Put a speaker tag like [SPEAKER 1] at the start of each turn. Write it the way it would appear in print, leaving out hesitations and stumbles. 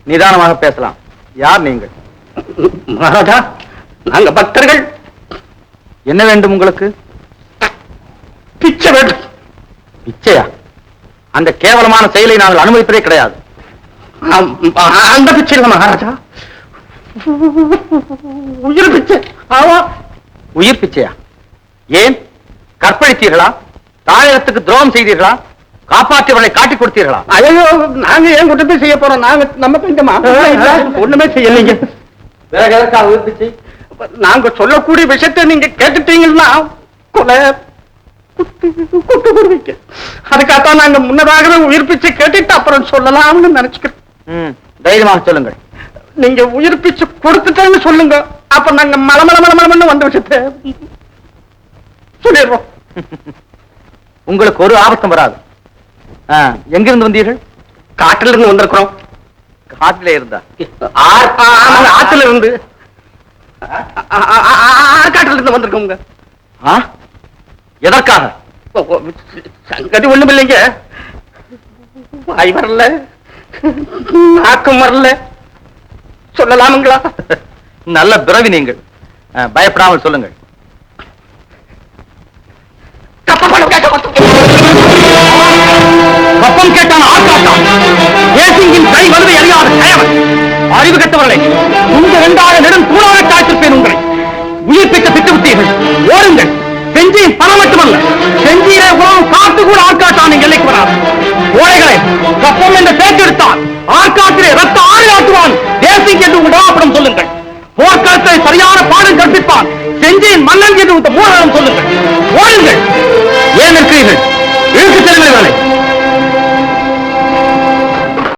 [SPEAKER 1] நிதானமாக பேசலாம். யார் நீங்கள்?
[SPEAKER 2] மகாராஜா, நாங்க பக்தர்கள்.
[SPEAKER 1] என்ன வேண்டும் உங்களுக்கு?
[SPEAKER 2] பிச்சை வேண்டும்.
[SPEAKER 1] பிச்சையா? அந்த கேவலமான செயலை நாங்கள் அனுமதிப்பதே கிடையாது.
[SPEAKER 2] அந்த பிச்சை இல்ல மகாராஜா, உயிர் பிச்சை. ஆமா,
[SPEAKER 1] உயிர் பிச்சையா? ஏன்? கற்பழித்தீர்களா? தாயகத்துக்கு துரோகம் செய்தீர்களா? காப்பாற்றியவர்களை காட்டிக் கொடுத்தீர்களா?
[SPEAKER 2] ஐயோ, நாங்க ஏன் குற்றத்தை செய்ய போறோம்? நாங்க நம்ம பெஞ்சமா ஒண்ணுமே செய்யலீங்க.
[SPEAKER 1] வேற எதற்காக உயிர் பிச்சை?
[SPEAKER 2] நாங்க சொல்லக்கூடிய விஷயத்தை நீங்க கேட்டுட்டீங்கன்னா கொலை குட்டு குருவிக்க. அதுக்காகத்தான் நாங்க முன்னதாகவே உயிர் பிச்சை கேட்டுட்டு அப்புறம் சொல்லலாம்னு நினைச்சுக்கிறோம்.
[SPEAKER 1] தைரியமாக சொல்லுங்கள்.
[SPEAKER 2] நீங்க உயிர் பிச்சை கொடுத்துட்டேன்னு சொல்லுங்க, அப்ப நாங்க மலமளமளமளன்னு வந்த விஷயத்தை சொல்லிடுறோம்.
[SPEAKER 1] உங்களுக்கு ஒரு ஆபத்தும் வராது. எங்கிருந்து வந்தீர்கள்?
[SPEAKER 2] காட்டில இருந்து வந்திருக்கிறோம்.
[SPEAKER 1] காட்டிலே இருந்தா?
[SPEAKER 2] ஆத்துல இருந்து, ஆற்காட்டில இருந்து வந்திருக்கோங்க.
[SPEAKER 1] எதற்காக?
[SPEAKER 2] சங்கதி ஒண்ணும் இல்லைங்க. வாய் வரல, நாக்கம் வரல, சொல்லலாமுங்களா?
[SPEAKER 1] நல்ல பிறவி நீங்கள். பயப்படாமல் சொல்லுங்கள். கப்பம் கேட்டான் ஆட்காட்டான். தேசிங்கின் கை வருதை அறியாத கயவன். அறிவு கட்டவர்களை உங்க 2 நெடும் கூடாக காய்ச்சிருப்பேன். உங்களை உயிர்ப்பிக்க திட்டமிட்டீர்கள். ஓடுங்கள். செஞ்சியின் பணம் மட்டுமல்ல, செஞ்சியிலே உணவு காத்து கூட ஆட்காட்டான் எல்லைக்கு வராது. ஓடைகளை கப்பம் என்ற பேச்செடுத்தான். ஆட்காட்டிலே ரத்த ஆறு ஆட்டுவான். தேசிங் என்று உடாப்படம் சொல்லுங்கள். போர்க்களத்தை சரியான பாடம் கற்பிப்பான். செஞ்சியின் மன்னன் என்று மூலம் சொல்லுங்கள். ஓடுங்கள். ஏன் இருக்கிறீர்கள்? இழுத்து செல்லுங்கள் வேலை.